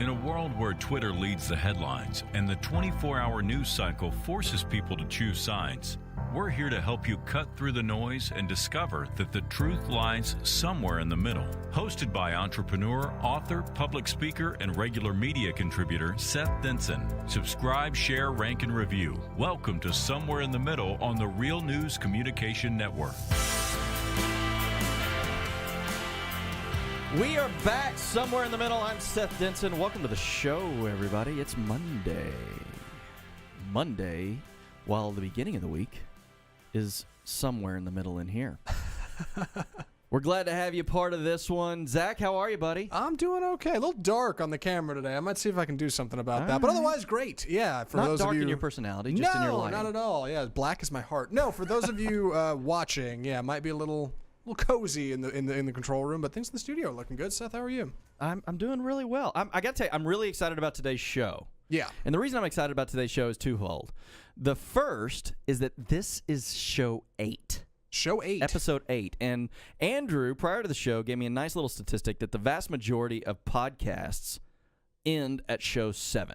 In a world where Twitter leads the headlines and the 24-hour news cycle forces people to choose sides, we're here to help you cut through the noise and discover that the truth lies somewhere in the middle. Hosted by entrepreneur, author, public speaker, and regular media contributor Seth Denson. Subscribe, share, rank, and review. Welcome to Somewhere in the Middle on the Real News Communication Network. We are back somewhere in the middle. I'm Seth Denson. Welcome to the show, everybody. It's Monday. Monday, while the beginning of the week is somewhere in the middle in here. We're glad to have you part of this one. Zach, how are you, buddy? I'm doing okay. A little dark on the camera today. I might see if I can do something about that. But otherwise, great. Yeah, for not those dark of you in your personality, just in your lighting. No, not at all. Yeah, black is my heart. No, for those of you watching, yeah, it might be a little cozy in the control room, but things in the studio are looking good. Seth, how are you? I'm doing really well. I got to tell you, I'm really excited about today's show. Yeah. And the reason I'm excited about today's show is twofold. The first is that this is show 8. Show 8. Episode 8. And Andrew, prior to the show, gave me a nice little statistic that the vast majority of podcasts end at show 7.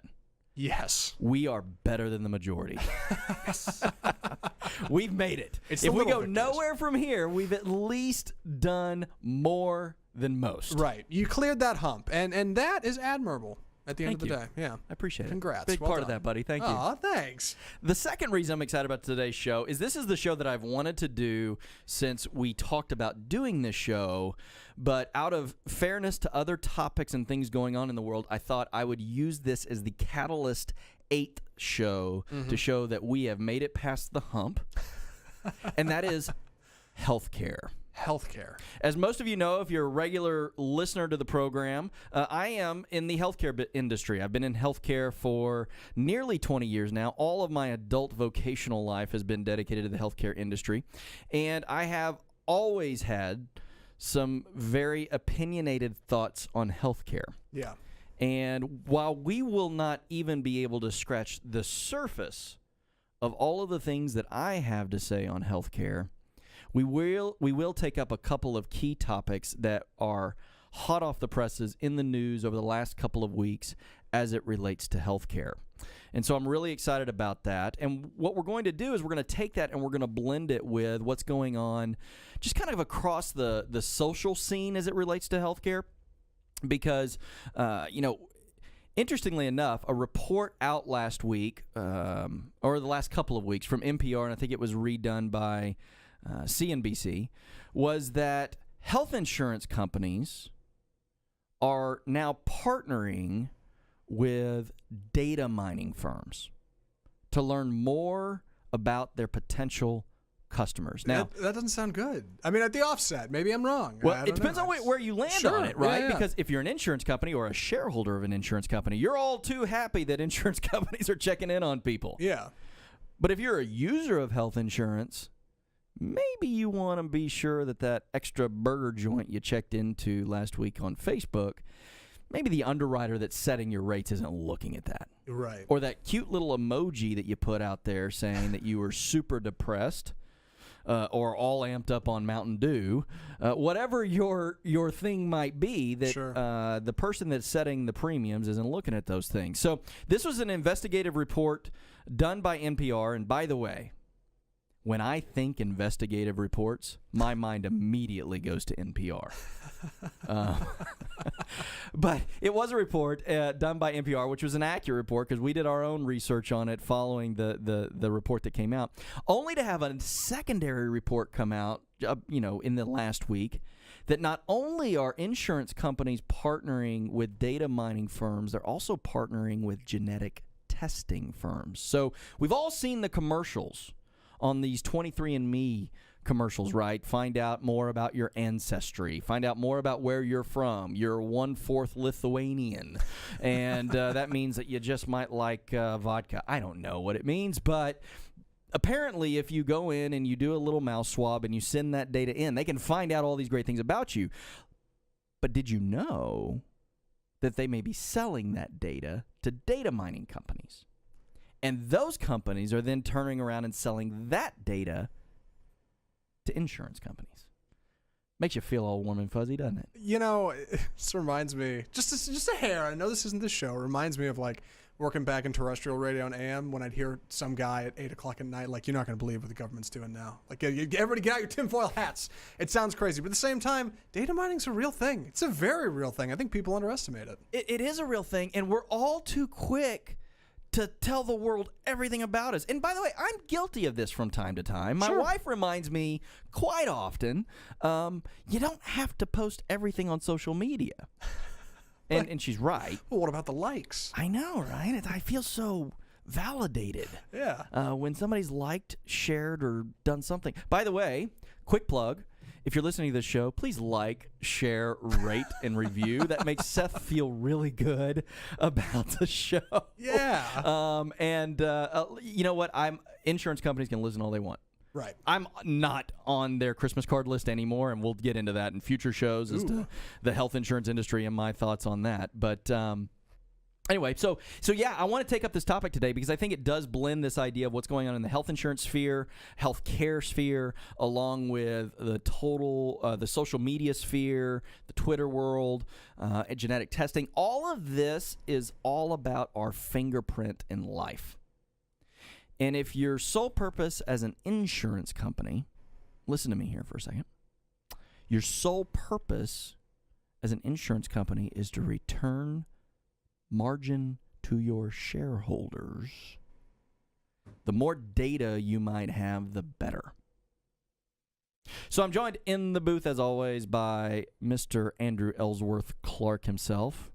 Yes. We are better than the majority. Yes. We've made it. It's if the we go victors. nowhere from here, we've at least done more than most. Right. You cleared that hump, and that is admirable at the end of the day. Yeah. I appreciate it. Congrats. Big Well part of done. that, buddy. Thank you. Aw, thanks. The second reason I'm excited about today's show is this is the show that I've wanted to do since we talked about doing this show, but out of fairness to other topics and things going on in the world, I thought I would use this as the Catalyst 8th show to show that we have made it past the hump, and that is healthcare. Healthcare. As most of you know, if you're a regular listener to the program, I am in the healthcare industry. I've been in healthcare for nearly 20 years now. All of my adult vocational life has been dedicated to the healthcare industry, and I have always had some very opinionated thoughts on healthcare. Yeah. And while we will not even be able to scratch the surface of all of the things that I have to say on healthcare, we will take up a couple of key topics that are hot off the presses in the news over the last couple of weeks as it relates to healthcare. And so I'm really excited about that. And what we're going to do is we're going to take that and we're going to blend it with what's going on just kind of across the social scene as it relates to healthcare. Because, interestingly enough, a report out last week, or the last couple of weeks from NPR, and I think it was redone by CNBC, was that health insurance companies are now partnering with data mining firms to learn more about their potential customers. Now, that doesn't sound good. I mean, at the offset, maybe I'm wrong. Well, it depends on where you land on it, right? Yeah. Because if you're an insurance company or a shareholder of an insurance company, you're all too happy that insurance companies are checking in on people. Yeah. But if you're a user of health insurance, maybe you want to be sure that extra burger joint you checked into last week on Facebook, maybe the underwriter that's setting your rates isn't looking at that. Right. Or that cute little emoji that you put out there saying that you were super depressed. Or all amped up on Mountain Dew, whatever your thing might be, that Sure. The person that's setting the premiums isn't looking at those things. So this was an investigative report done by NPR. And by the way, when I think investigative reports, my mind immediately goes to NPR. But it was a report done by NPR, which was an accurate report because we did our own research on it following the report that came out, only to have a secondary report come out, in the last week, that not only are insurance companies partnering with data mining firms, they're also partnering with genetic testing firms. So we've all seen the commercials on these 23andMe commercials, right? Find out more about your ancestry. Find out more about where you're from. You're 1/4 Lithuanian. And that means that you just might like vodka. I don't know what it means, but apparently if you go in and you do a little mouse swab and you send that data in, they can find out all these great things about you. But did you know that they may be selling that data to data mining companies? And those companies are then turning around and selling that data to insurance companies. Makes you feel all warm and fuzzy, doesn't it? You know, this reminds me, just a hair. I know this isn't this show. It reminds me of like working back in terrestrial radio and AM when I'd hear some guy at 8 o'clock at night, like, you're not going to believe what the government's doing now. Like, everybody get out your tinfoil hats. It sounds crazy. But at the same time, data mining's a real thing. It's a very real thing. I think people underestimate it. It is a real thing, and we're all too quick to tell the world everything about us. And by the way, I'm guilty of this from time to time. My wife reminds me quite often, you don't have to post everything on social media. And she's right. Well, what about the likes? I know, right? I feel so validated. Yeah. When somebody's liked, shared, or done something. By the way, quick plug. If you're listening to this show, please like, share, rate, and review. That makes Seth feel really good about the show. Yeah. You know what? Insurance companies can listen all they want. Right. I'm not on their Christmas card list anymore, and we'll get into that in future shows as to the health insurance industry and my thoughts on that. But anyway, so yeah, I want to take up this topic today because I think it does blend this idea of what's going on in the health insurance sphere, health care sphere, along with the total, the social media sphere, the Twitter world, genetic testing. All of this is all about our fingerprint in life. And if your sole purpose as an insurance company, listen to me here for a second, your sole purpose as an insurance company is to return margin to your shareholders, the more data you might have, the better. So I'm joined in the booth, as always, by Mr. Andrew Ellsworth Clark himself.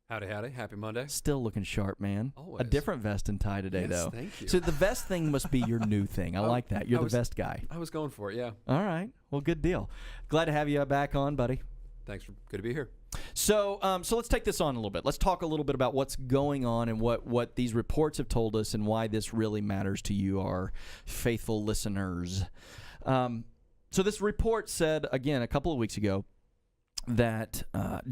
Howdy, howdy. Happy Monday. Still looking sharp, man. Always. A different vest and tie today, though. Thank you. So the vest thing must be your new thing. I like that. You're the vest guy. I was going for it, yeah. All right. Well, good deal. Glad to have you back on, buddy. Thanks. Good to be here. So let's take this on a little bit. Let's talk a little bit about what's going on and what these reports have told us and why this really matters to you, our faithful listeners. So this report said, again, a couple of weeks ago, that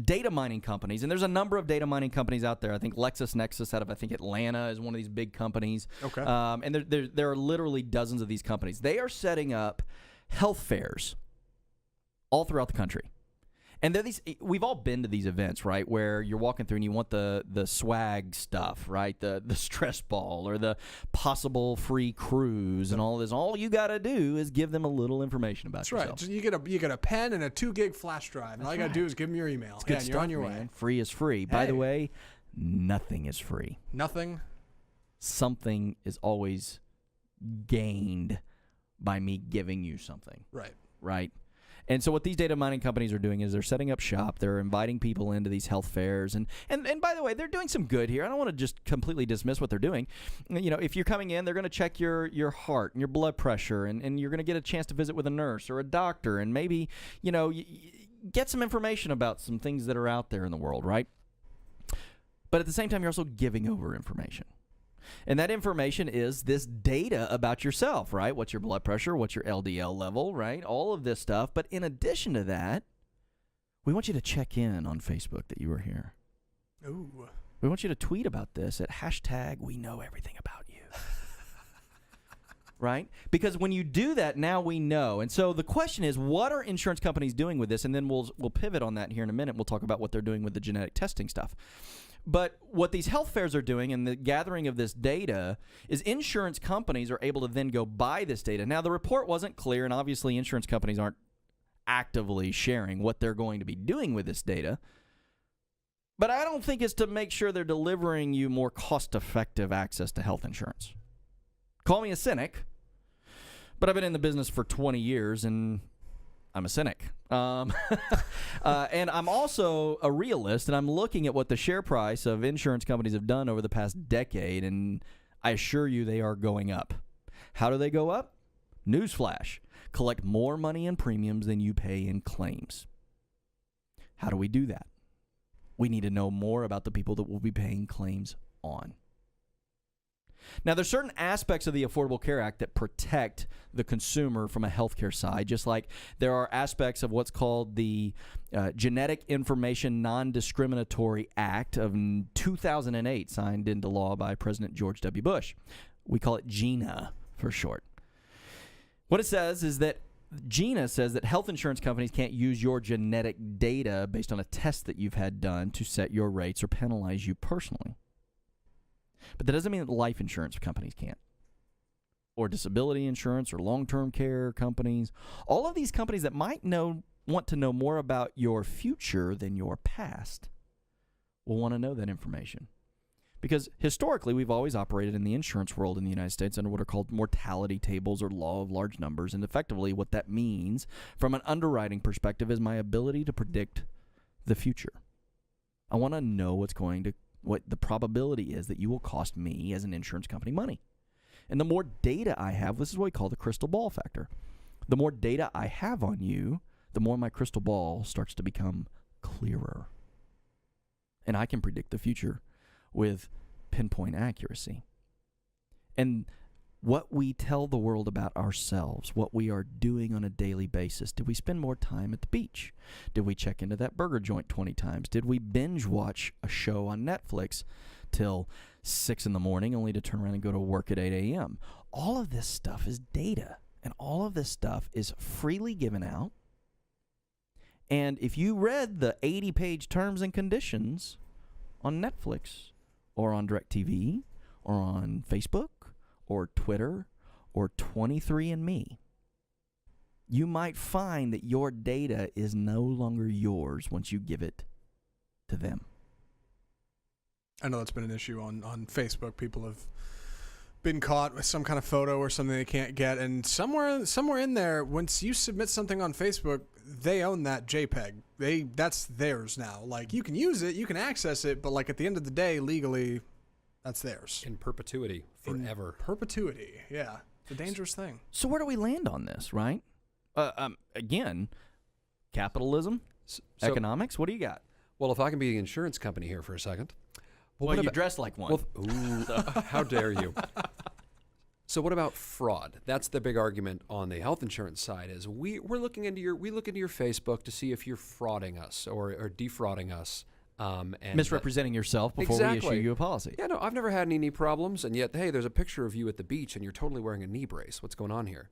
data mining companies, and there's a number of data mining companies out there. I think LexisNexis out of, Atlanta is one of these big companies. Okay. And there are literally dozens of these companies. They are setting up health fairs all throughout the country. And we've all been to these events, right, where you're walking through and you want the swag stuff, right, the stress ball or the possible free cruise and all this. All you got to do is give them a little information about yourself. That's right. You get a pen and a 2 gig flash drive, and all you got to do is give them your email. It's good and stuff, you're on your man. way. Free is free. By the way, nothing is free. Nothing? Something is always gained by me giving you something. Right. Right? And so what these data mining companies are doing is they're setting up shop. They're inviting people into these health fairs. And by the way, they're doing some good here. I don't want to just completely dismiss what they're doing. You know, if you're coming in, they're going to check your heart and your blood pressure, and you're going to get a chance to visit with a nurse or a doctor and maybe, get some information about some things that are out there in the world, right? But at the same time, you're also giving over information. And that information is this data about yourself, right? What's your blood pressure? What's your LDL level, right? All of this stuff. But in addition to that, we want you to check in on Facebook that you were here. Ooh. We want you to tweet about this at #WeKnowEverythingAboutYou. Right? Because when you do that, now we know. And so the question is, what are insurance companies doing with this? And then we'll pivot on that here in a minute. We'll talk about what they're doing with the genetic testing stuff. But what these health fairs are doing and the gathering of this data is insurance companies are able to then go buy this data. Now, the report wasn't clear, and obviously insurance companies aren't actively sharing what they're going to be doing with this data. But I don't think it's to make sure they're delivering you more cost-effective access to health insurance. Call me a cynic, but I've been in the business for 20 years, and I'm a cynic. And I'm also a realist, and I'm looking at what the share price of insurance companies have done over the past decade, and I assure you they are going up. How do they go up? Newsflash. Collect more money in premiums than you pay in claims. How do we do that? We need to know more about the people that we'll be paying claims on. Now, there's certain aspects of the Affordable Care Act that protect the consumer from a healthcare side, just like there are aspects of what's called the Genetic Information Non-Discriminatory Act of 2008, signed into law by President George W. Bush. We call it GINA for short. What it says is that Gina says that health insurance companies can't use your genetic data based on a test that you've had done to set your rates or penalize you personally. But that doesn't mean that life insurance companies can't. Or disability insurance or long-term care companies. All of these companies that might want to know more about your future than your past will want to know that information. Because historically, we've always operated in the insurance world in the United States under what are called mortality tables or law of large numbers. And effectively, what that means from an underwriting perspective is my ability to predict the future. I want to know what the probability is that you will cost me as an insurance company money. And the more data I have, this is what we call the crystal ball factor. The more data I have on you, the more my crystal ball starts to become clearer. And I can predict the future with pinpoint accuracy. And what we tell the world about ourselves, what we are doing on a daily basis. Did we spend more time at the beach? Did we check into that burger joint 20 times? Did we binge watch a show on Netflix till 6 in the morning only to turn around and go to work at 8 a.m.? All of this stuff is data, and all of this stuff is freely given out. And if you read the 80-page terms and conditions on Netflix or on DirecTV or on Facebook or Twitter or 23andMe, you might find that your data is no longer yours once you give it to them. I know that's been an issue on Facebook. People have been caught with some kind of photo or something they can't get, and somewhere in there, once you submit something on Facebook, they own that JPEG. That's theirs now. Like, you can use it, you can access it, but like at the end of the day, legally, that's theirs. In perpetuity, forever. In perpetuity, yeah. It's a dangerous thing. So where do we land on this, right? Again, capitalism, economics, what do you got? Well, if I can be the insurance company here for a second. Well, you dress like one. How dare you? So what about fraud? That's the big argument on the health insurance side. Is we look into your Facebook to see if you're frauding us or defrauding us, and misrepresenting yourself before we issue you a policy. Yeah, no, I've never had any knee problems, and yet, hey, there's a picture of you at the beach, and you're totally wearing a knee brace. What's going on here?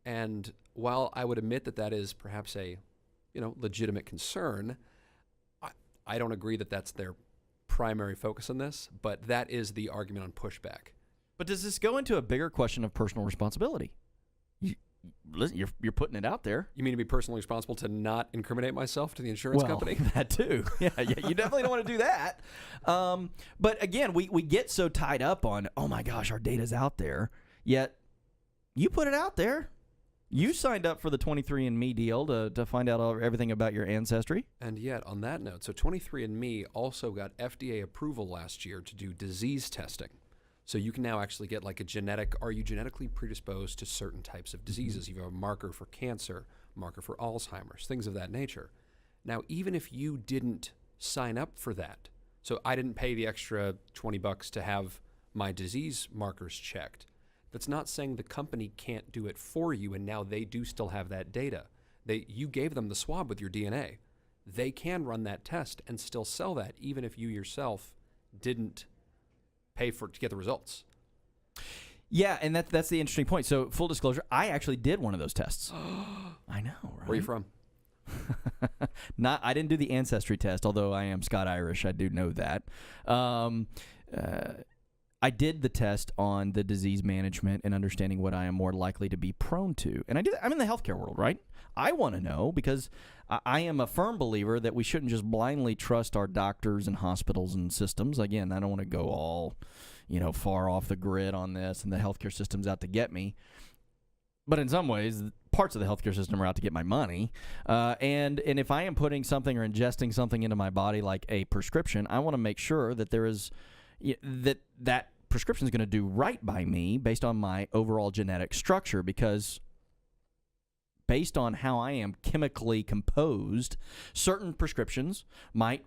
And while I would admit that is perhaps a, legitimate concern, I don't agree that that's their primary focus on this, but that is the argument on pushback. But does this go into a bigger question of personal responsibility? You're putting it out there. You mean to be personally responsible to not incriminate myself to the insurance company? That too. Yeah, you definitely don't want to do that. But again, we get so tied up on, oh my gosh, our data's out there. Yet you put it out there. You signed up for the 23andMe deal to find out everything about your ancestry. And yet, on that note, so 23andMe also got FDA approval last year to do disease testing. So you can now actually get like are you genetically predisposed to certain types of diseases? You have a marker for cancer, marker for Alzheimer's, things of that nature. Now, even if you didn't sign up for that, so I didn't pay the extra $20 to have my disease markers checked, that's not saying the company can't do it for you, and now they do still have that data. You gave them the swab with your DNA. They can run that test and still sell that, even if you yourself didn't pay to get the results. Yeah, and that's the interesting point. So, full disclosure, I actually did one of those tests. I know, right? Where are you from? I didn't do the ancestry test, although I am Scott-Irish. I do know that. I did the test on the disease management and understanding what I am more likely to be prone to. And I'm in the healthcare world, right? I want to know because I am a firm believer that we shouldn't just blindly trust our doctors and hospitals and systems. Again, I don't want to go all, far off the grid on this and the healthcare system's out to get me. But in some ways, parts of the healthcare system are out to get my money. And if I am putting something or ingesting something into my body like a prescription, I want to make sure that there is that prescription is going to do right by me based on my overall genetic structure, because based on how I am chemically composed, certain prescriptions might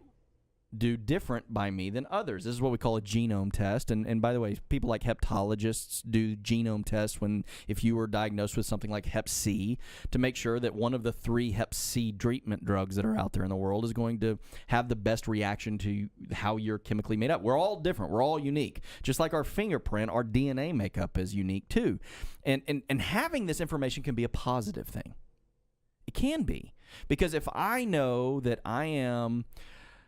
do different by me than others. This is what we call a genome test. And by the way, people like hepatologists do genome tests if you were diagnosed with something like Hep C, to make sure that one of the 3 Hep C treatment drugs that are out there in the world is going to have the best reaction to how you're chemically made up. We're all different. We're all unique. Just like our fingerprint, our DNA makeup is unique too. And having this information can be a positive thing. can be. Because if I know that I am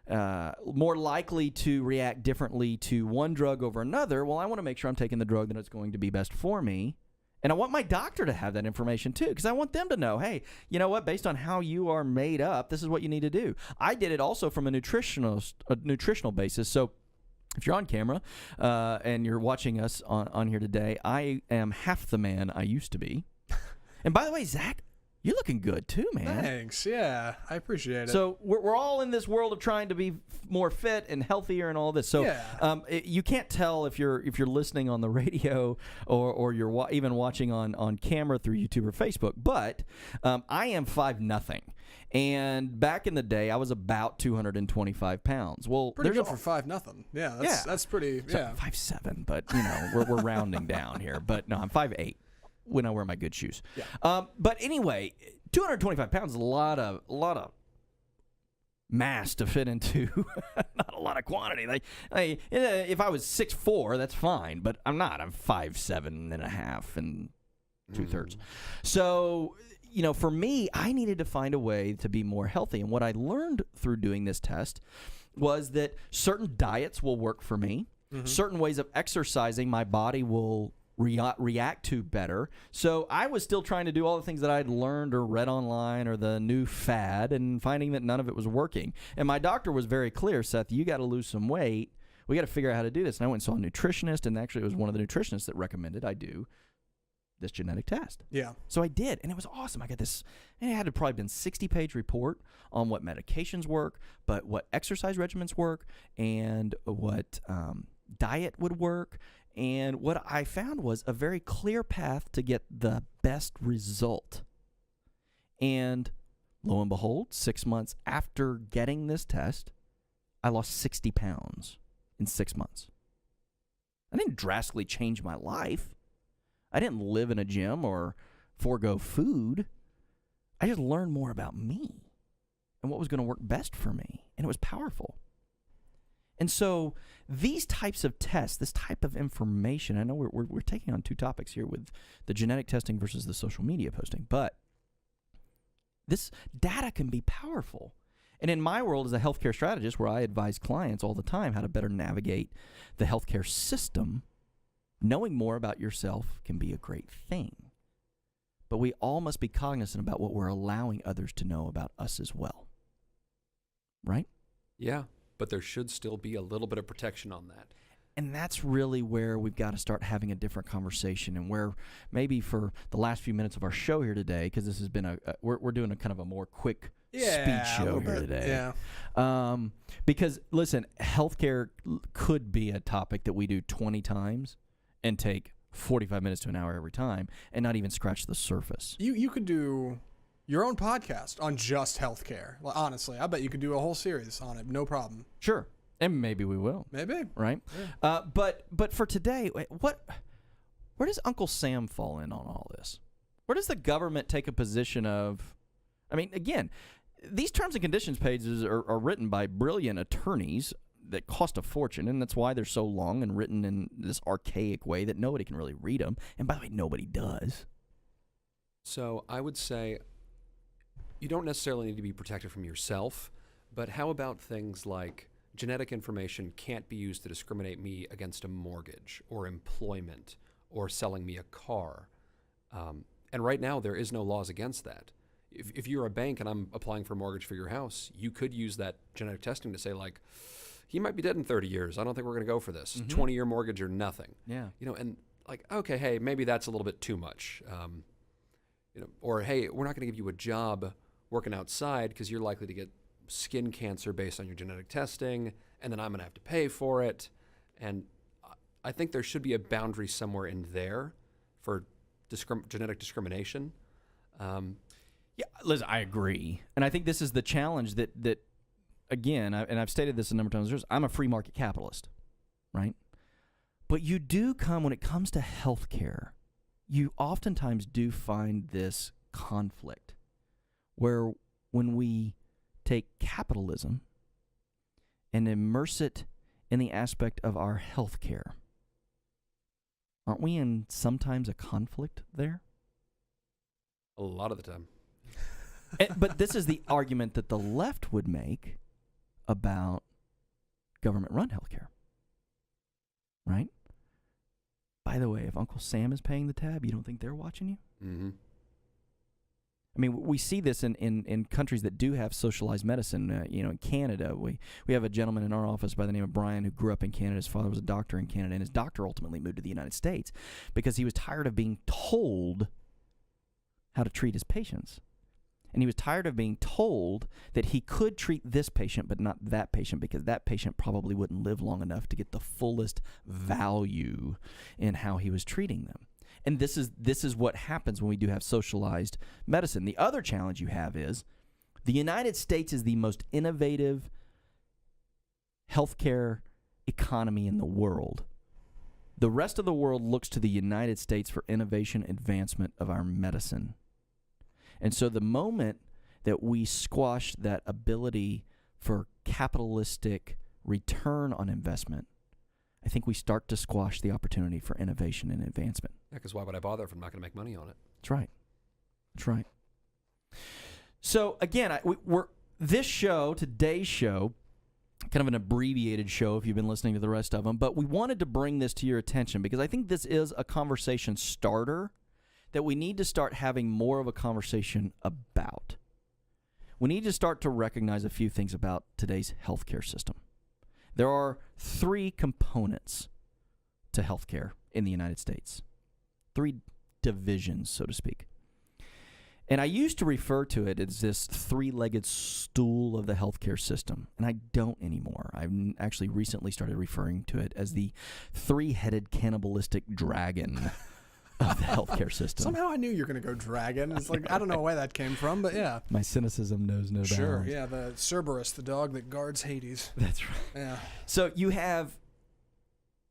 more likely to react differently to one drug over another, well, I want to make sure I'm taking the drug that is going to be best for me. And I want my doctor to have that information too, because I want them to know, hey, you know what, based on how you are made up, this is what you need to do. I did it also from a nutritional basis. So if you're on camera and you're watching us on here today, I am half the man I used to be. And by the way, Zach, you're looking good too, man. Thanks. Yeah, I appreciate it. So we're all in this world of trying to be more fit and healthier and all this. So you can't tell if you're listening on the radio or you're even watching on camera through YouTube or Facebook. But I am 5'0", and back in the day I was about 225 pounds. Well, pretty good for 5'0". Yeah, that's pretty. So 5'7", but you know we're rounding down here. But no, I'm 5'8". When I wear my good shoes. Yeah. But anyway, 225 pounds is a lot of mass to fit into. Not a lot of quantity. If I was 6'4", that's fine, but I'm not. I'm 5'7" and a half and 2/3. So, you know, for me, I needed to find a way to be more healthy. And what I learned through doing this test was that certain diets will work for me. Mm-hmm. Certain ways of exercising my body will react to better. So I was still trying to do all the things that I'd learned or read online or the new fad, and finding that none of it was working. And my doctor was very clear, Seth, you got to lose some weight. We got to figure out how to do this. And I went and saw a nutritionist, and actually it was one of the nutritionists that recommended I do this genetic test. Yeah. So I did, and it was awesome. I got this, and it had to probably been 60-page report on what medications work, but what exercise regimens work, and what diet would work. And what I found was a very clear path to get the best result. And lo and behold, 6 months after getting this test, I lost 60 pounds in 6 months. I didn't drastically change my life. I didn't live in a gym or forego food. I just learned more about me and what was going to work best for me. And it was powerful. And so these types of tests, this type of information, I know we're taking on two topics here with the genetic testing versus the social media posting, but this data can be powerful. And in my world as a healthcare strategist, where I advise clients all the time how to better navigate the healthcare system, knowing more about yourself can be a great thing. But we all must be cognizant about what we're allowing others to know about us as well. Right? Yeah. But there should still be a little bit of protection on that. And that's really where we've got to start having a different conversation, and where maybe for the last few minutes of our show here today, because this has been we're doing a kind of a more quick speed show here today. Yeah. Because, listen, healthcare could be a topic that we do 20 times and take 45 minutes to an hour every time and not even scratch the surface. You could do your own podcast on just healthcare. Well, honestly, I bet you could do a whole series on it, no problem. Sure, and maybe we will. Maybe, right? Yeah. But for today, where does Uncle Sam fall in on all this? Where does the government take a position of? I mean, again, these terms and conditions pages are written by brilliant attorneys that cost a fortune, and that's why they're so long and written in this archaic way that nobody can really read them. And by the way, nobody does. So I would say, you don't necessarily need to be protected from yourself, but how about things like genetic information can't be used to discriminate me against a mortgage or employment or selling me a car? And right now, there is no laws against that. If you're a bank and I'm applying for a mortgage for your house, you could use that genetic testing to say, like, he might be dead in 30 years. I don't think we're going to go for this. 20-year mortgage or nothing. Yeah. You know, and like, okay, hey, maybe that's a little bit too much. You know, or hey, we're not going to give you a job working outside because you're likely to get skin cancer based on your genetic testing, and then I'm going to have to pay for it. And I think there should be a boundary somewhere in there for genetic discrimination. Yeah, listen, I agree. And I think this is the challenge that again, and I've stated this a number of times, I'm a free market capitalist, right? But you do when it comes to healthcare, you oftentimes do find this conflict where when we take capitalism and immerse it in the aspect of our healthcare, aren't we in sometimes a conflict there? A lot of the time. But this is the argument that the left would make about government-run healthcare, right? By the way, if Uncle Sam is paying the tab, you don't think they're watching you? Mm-hmm. I mean, we see this in countries that do have socialized medicine. In Canada, we have a gentleman in our office by the name of Brian who grew up in Canada. His father was a doctor in Canada, and his doctor ultimately moved to the United States because he was tired of being told how to treat his patients. And he was tired of being told that he could treat this patient but not that patient because that patient probably wouldn't live long enough to get the fullest value in how he was treating them. And this is what happens when we do have socialized medicine. The other challenge you have is the United States is the most innovative healthcare economy in the world. The rest of the world looks to the United States for innovation, advancement of our medicine. And so the moment that we squash that ability for capitalistic return on investment, I think we start to squash the opportunity for innovation and advancement. Yeah, because why would I bother if I'm not going to make money on it? That's right. That's right. So again, this show, today's show, kind of an abbreviated show if you've been listening to the rest of them, but we wanted to bring this to your attention because I think this is a conversation starter that we need to start having more of a conversation about. We need to start to recognize a few things about today's healthcare system. There are 3 components to healthcare in the United States. 3 divisions, so to speak. And I used to refer to it as this 3-legged stool of the healthcare system, and I don't anymore. I've actually recently started referring to it as the 3-headed cannibalistic dragon of the healthcare system. Somehow I knew you were going to go dragon. It's like, I don't know where that came from, but yeah. My cynicism knows no bounds. Sure, yeah, the Cerberus, the dog that guards Hades. That's right. Yeah. So you have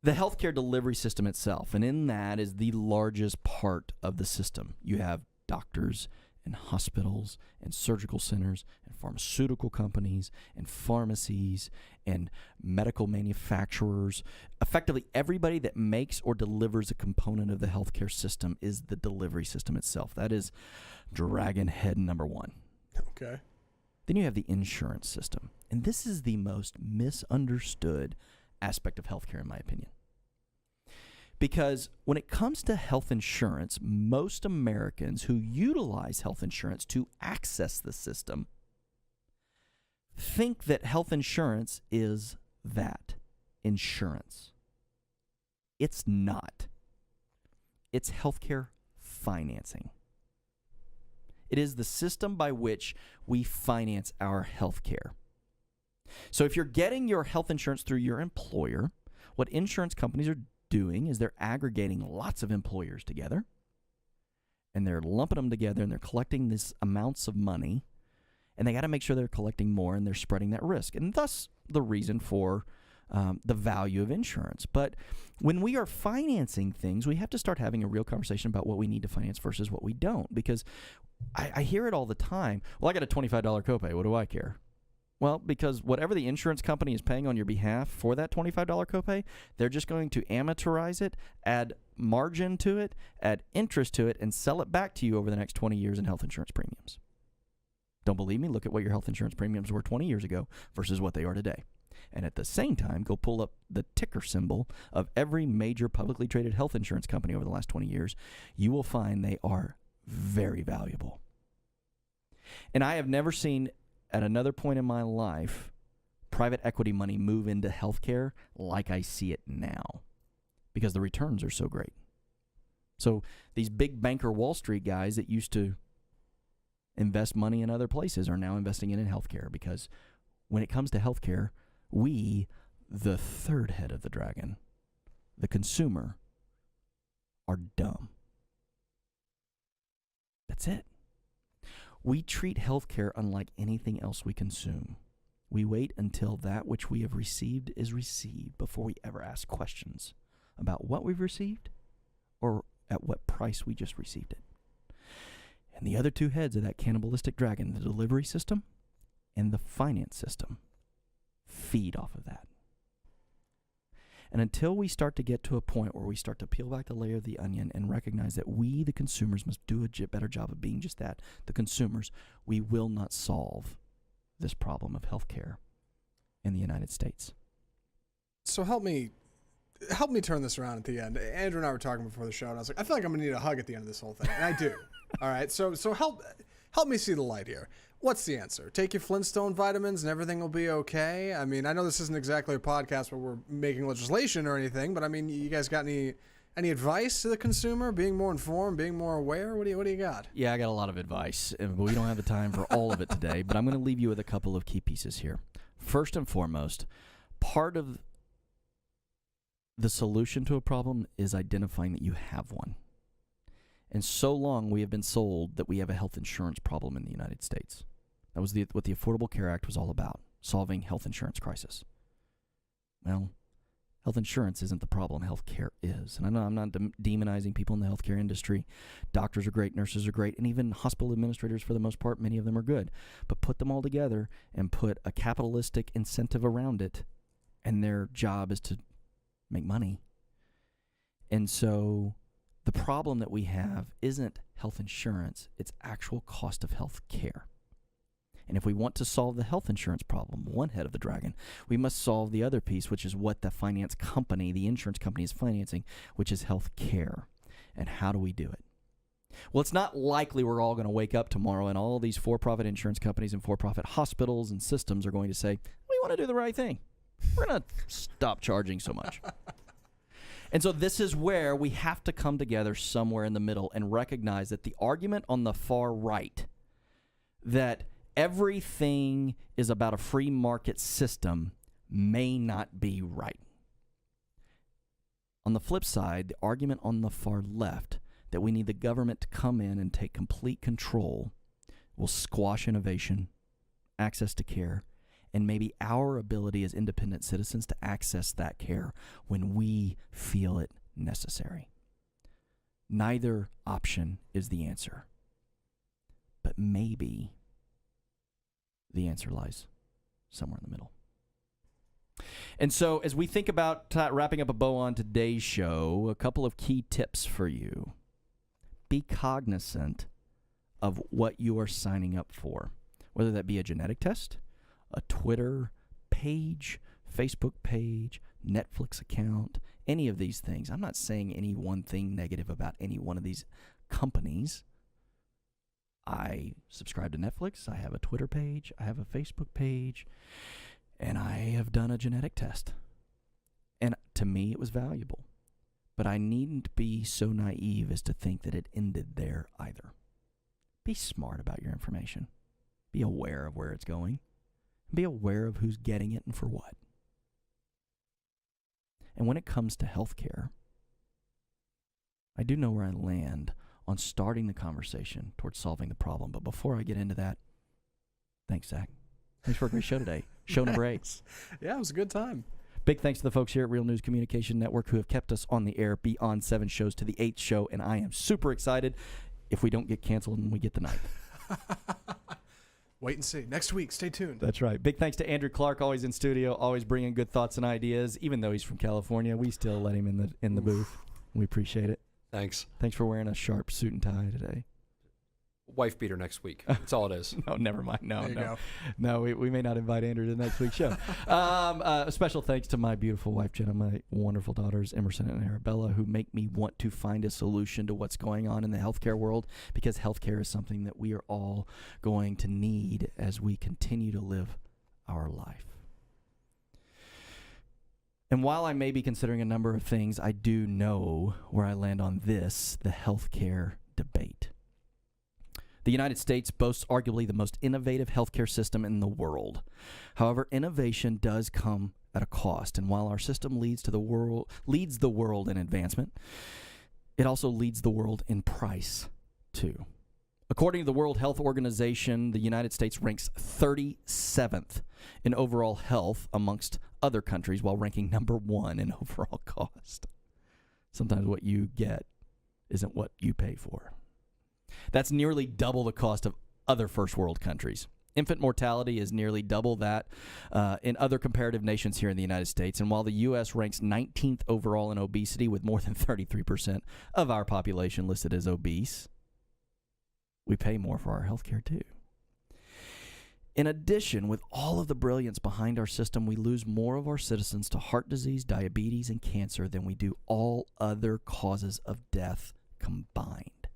the healthcare delivery system itself, and in that is the largest part of the system. You have doctors and hospitals and surgical centers and pharmaceutical companies and pharmacies and medical manufacturers. Effectively, everybody that makes or delivers a component of the healthcare system is the delivery system itself. That is dragon head number 1. Okay. Then you have the insurance system. And this is the most misunderstood aspect of healthcare, in my opinion. Because when it comes to health insurance, most Americans who utilize health insurance to access the system think that health insurance is that insurance. It's not. It's healthcare financing. It is the system by which we finance our healthcare. So if you're getting your health insurance through your employer, what insurance companies are doing is they're aggregating lots of employers together, and they're lumping them together, and they're collecting these amounts of money, and they got to make sure they're collecting more, and they're spreading that risk, and thus the reason for the value of insurance. But when we are financing things, we have to start having a real conversation about what we need to finance versus what we don't, because I hear it all the time. Well, I got a $25 copay. What do I care? Well, because whatever the insurance company is paying on your behalf for that $25 copay, they're just going to amateurize it, add margin to it, add interest to it, and sell it back to you over the next 20 years in health insurance premiums. Don't believe me? Look at what your health insurance premiums were 20 years ago versus what they are today. And at the same time, go pull up the ticker symbol of every major publicly traded health insurance company over the last 20 years. You will find they are very valuable. And I have never seen at another point in my life private equity money move into healthcare like I see it now because the returns are so great. So these big banker Wall Street guys that used to invest money in other places are now investing it in healthcare because when it comes to healthcare, we, the 3rd head of the dragon, the consumer, are dumb. That's it. We treat healthcare unlike anything else we consume. We wait until that which we have received is received before we ever ask questions about what we've received or at what price we just received it. And the other 2 heads of that cannibalistic dragon, the delivery system and the finance system, feed off of that. And until we start to get to a point where we start to peel back the layer of the onion and recognize that we, the consumers, must do a better job of being just that, the consumers, we will not solve this problem of healthcare in the United States. So help me turn this around at the end. Andrew and I were talking before the show, and I was like, I feel like I'm gonna need a hug at the end of this whole thing, and I do. All right, so help me see the light here. What's the answer? Take your Flintstone vitamins and everything will be okay? I mean, I know this isn't exactly a podcast where we're making legislation or anything, but I mean, you guys got any advice to the consumer? Being more informed, being more aware? What do you got? Yeah, I got a lot of advice, but we don't have the time for all of it today. But I'm going to leave you with a couple of key pieces here. First and foremost, part of the solution to a problem is identifying that you have one. And so long we have been sold that we have a health insurance problem in the United States. That was what the Affordable Care Act was all about, solving health insurance crisis. Well, health insurance isn't the problem. Health care is. And I know I'm not demonizing people in the healthcare industry. Doctors are great, nurses are great, and even hospital administrators, for the most part, many of them are good. But put them all together and put a capitalistic incentive around it, and their job is to make money. And so the problem that we have isn't health insurance, it's actual cost of health care. And if we want to solve the health insurance problem, one head of the dragon, we must solve the other piece, which is what the finance company, the insurance company is financing, which is health care. And how do we do it? Well, it's not likely we're all going to wake up tomorrow and all these for-profit insurance companies and for-profit hospitals and systems are going to say, we want to do the right thing. We're going to stop charging so much. And so this is where we have to come together somewhere in the middle and recognize that the argument on the far right that everything is about a free market system may not be right. On the flip side, the argument on the far left that we need the government to come in and take complete control will squash innovation, access to care, and maybe our ability as independent citizens to access that care when we feel it necessary. Neither option is the answer, but maybe the answer lies somewhere in the middle. And so as we think about wrapping up a bow on today's show, a couple of key tips for you. Be cognizant of what you are signing up for, whether that be a genetic test, a Twitter page, Facebook page, Netflix account, any of these things. I'm not saying any one thing negative about any one of these companies. I subscribe to Netflix, I have a Twitter page, I have a Facebook page, and I have done a genetic test. And to me, it was valuable. But I needn't be so naive as to think that it ended there either. Be smart about your information. Be aware of where it's going. Be aware of who's getting it and for what. And when it comes to healthcare, I do know where I land on starting the conversation towards solving the problem. But before I get into that, thanks, Zach. Thanks for a great show today. Show number 8. Yeah, it was a good time. Big thanks to the folks here at Real News Communication Network who have kept us on the air beyond 7 shows to the 8th show, and I am super excited if we don't get canceled and we get the 9th. Wait and see. Next week, stay tuned. That's right. Big thanks to Andrew Clark, always in studio, always bringing good thoughts and ideas. Even though he's from California, we still let him in the booth. We appreciate it. Thanks. Thanks for wearing a sharp suit and tie today. Wife beater next week. That's all it is. No, never mind. There you go. No, we may not invite Andrew to the next week's show. A special thanks to my beautiful wife, Jenna, my wonderful daughters, Emerson and Arabella, who make me want to find a solution to what's going on in the healthcare world, because healthcare is something that we are all going to need as we continue to live our life. And while I may be considering a number of things, I do know where I land on this, the healthcare debate. The United States boasts arguably the most innovative healthcare system in the world. However, innovation does come at a cost, and while our system leads the world in advancement, it also leads the world in price too. According to the World Health Organization, the United States ranks 37th in overall health amongst other countries, while ranking number 1 in overall cost. Sometimes what you get isn't what you pay for. That's nearly double the cost of other first world countries. Infant mortality is nearly double that in other comparative nations here in the United States. And while the U.S. ranks 19th overall in obesity with more than 33% of our population listed as obese, we pay more for our health care too. In addition, with all of the brilliance behind our system, we lose more of our citizens to heart disease, diabetes, and cancer than we do all other causes of death combined.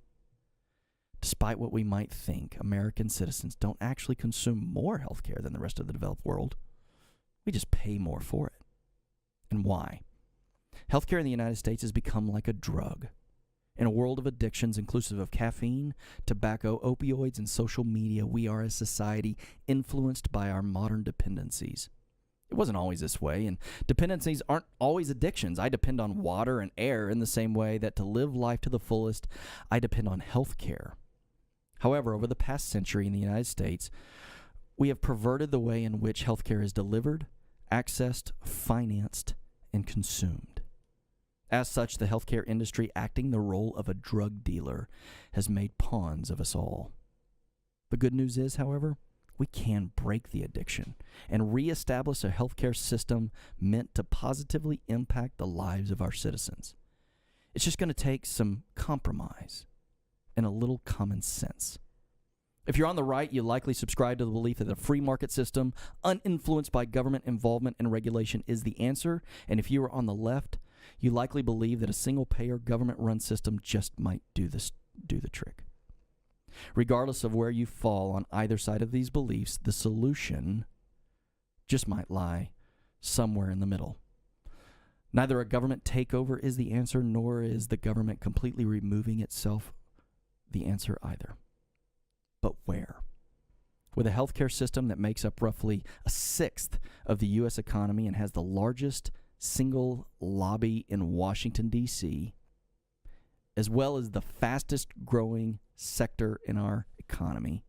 Despite what we might think, American citizens don't actually consume more health care than the rest of the developed world. We just pay more for it. And why? Healthcare in the United States has become like a drug. In a world of addictions inclusive of caffeine, tobacco, opioids, and social media, we are a society influenced by our modern dependencies. It wasn't always this way, and dependencies aren't always addictions. I depend on water and air in the same way that to live life to the fullest, I depend on health care. However, over the past century in the United States, we have perverted the way in which healthcare is delivered, accessed, financed, and consumed. As such, the healthcare industry, acting the role of a drug dealer, has made pawns of us all. The good news is, however, we can break the addiction and reestablish a healthcare system meant to positively impact the lives of our citizens. It's just going to take some compromise and a little common sense. If you're on the right, you likely subscribe to the belief that a free market system, uninfluenced by government involvement and regulation, is the answer. And if you are on the left, you likely believe that a single-payer, government-run system just might do the trick. Regardless of where you fall on either side of these beliefs, the solution just might lie somewhere in the middle. Neither a government takeover is the answer, nor is the government completely removing itself the answer either. But where? With a healthcare system that makes up roughly a sixth of the U.S. economy and has the largest single lobby in Washington, D.C., as well as the fastest growing sector in our economy,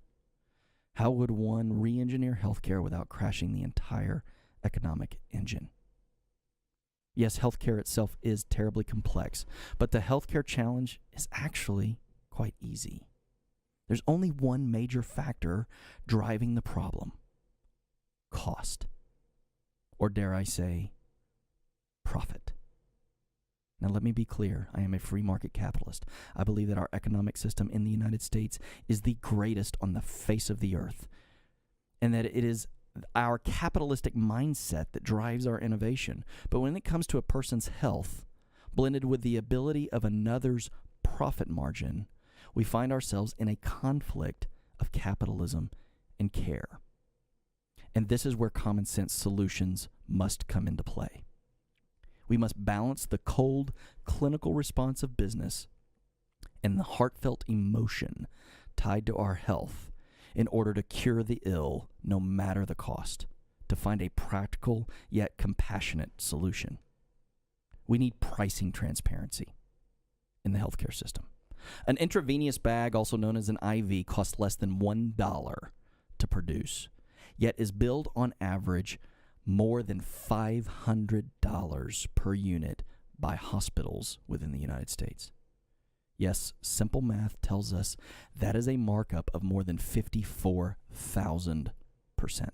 how would one re-engineer healthcare without crashing the entire economic engine? Yes, healthcare itself is terribly complex, but the healthcare challenge is actually quite easy. There's only one major factor driving the problem: cost. Or dare I say, profit. Now let me be clear, I am a free market capitalist. I believe that our economic system in the United States is the greatest on the face of the earth, and that it is our capitalistic mindset that drives our innovation. But when it comes to a person's health, blended with the ability of another's profit margin, we find ourselves in a conflict of capitalism and care. And this is where common sense solutions must come into play. We must balance the cold, clinical response of business and the heartfelt emotion tied to our health in order to cure the ill, no matter the cost, to find a practical yet compassionate solution. We need pricing transparency in the healthcare system. An intravenous bag, also known as an IV, costs less than $1 to produce, yet is billed on average more than $500 per unit by hospitals within the United States. Yes, simple math tells us that is a markup of more than 54,000%.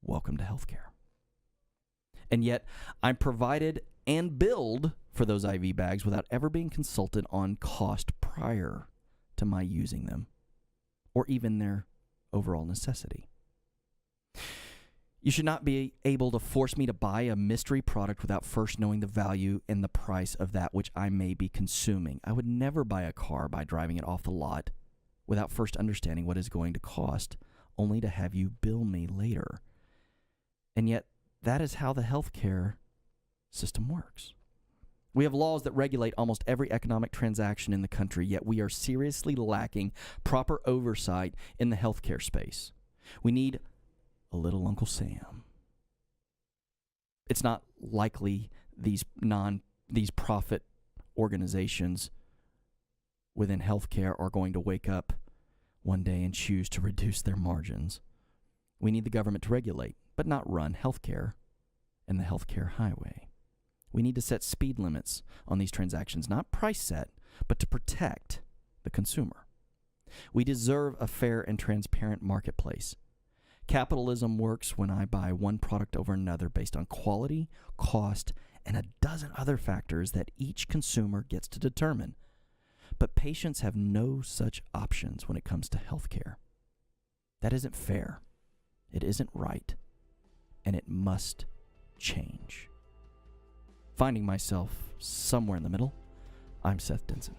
Welcome to healthcare. And yet, I'm provided and billed for those IV bags without ever being consulted on cost prior to my using them, or even their overall necessity. You should not be able to force me to buy a mystery product without first knowing the value and the price of that which I may be consuming. I would never buy a car by driving it off the lot without first understanding what it's going to cost, only to have you bill me later. And yet, that is how the healthcare system works. We have laws that regulate almost every economic transaction in the country, yet we are seriously lacking proper oversight in the healthcare space. We need a little Uncle Sam. It's not likely these profit organizations within healthcare are going to wake up one day and choose to reduce their margins. We need the government to regulate, but not run healthcare and the healthcare highway. We need to set speed limits on these transactions, not price set, but to protect the consumer. We deserve a fair and transparent marketplace. Capitalism works when I buy one product over another based on quality, cost, and a dozen other factors that each consumer gets to determine. But patients have no such options when it comes to healthcare. That isn't fair. It isn't right. And it must change. Finding myself somewhere in the middle, I'm Seth Denson.